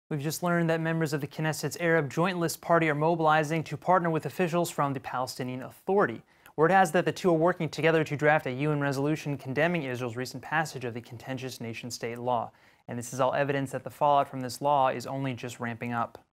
We've just learned that members of the Knesset's Arab Joint List Party are mobilizing to partner with officials from the Palestinian Authority. Word has that the two are working together to draft a UN resolution condemning Israel's recent passage of the contentious nation-state law. And this is all evidence that the fallout from this law is only just ramping up.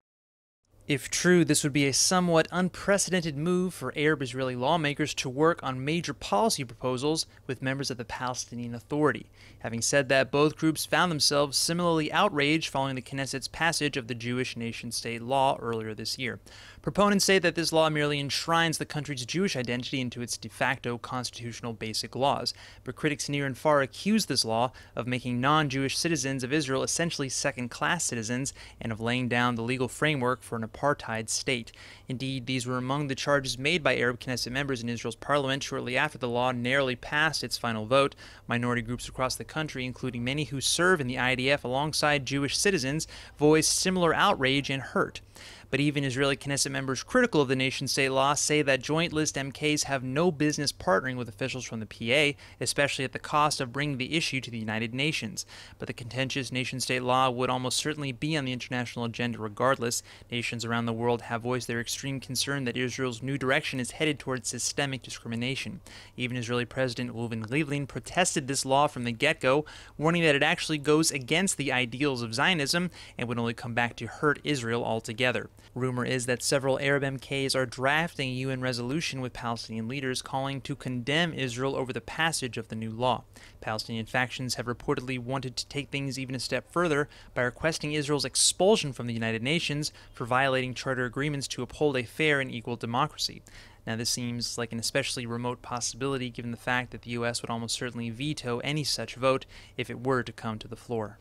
If true, this would be a somewhat unprecedented move for Arab-Israeli lawmakers to work on major policy proposals with members of the Palestinian Authority. Having said that, both groups found themselves similarly outraged following the Knesset's passage of the Jewish nation-state law earlier this year. Proponents say that this law merely enshrines the country's Jewish identity into its de facto constitutional basic laws, but critics near and far accuse this law of making non-Jewish citizens of Israel essentially second-class citizens and of laying down the legal framework for an apartheid state. Indeed, these were among the charges made by Arab Knesset members in Israel's parliament shortly after the law narrowly passed its final vote. Minority groups across the country, including many who serve in the IDF alongside Jewish citizens, voiced similar outrage and hurt. But even Israeli Knesset members critical of the nation-state law say that Joint List M.K.s have no business partnering with officials from the PA, especially at the cost of bringing the issue to the United Nations. But the contentious nation-state law would almost certainly be on the international agenda regardless. Nations around the world have voiced their extreme concern that Israel's new direction is headed towards systemic discrimination. Even Israeli President Reuven Rivlin protested this law from the get-go, warning that it actually goes against the ideals of Zionism and would only come back to hurt Israel altogether. Rumor is that several Arab M.K.s are drafting a UN resolution with Palestinian leaders calling to condemn Israel over the passage of the new law. Palestinian factions have reportedly wanted to take things even a step further by requesting Israel's expulsion from the United Nations for violating charter agreements to uphold a fair and equal democracy. Now, this seems like an especially remote possibility given the fact that the U.S. would almost certainly veto any such vote if it were to come to the floor.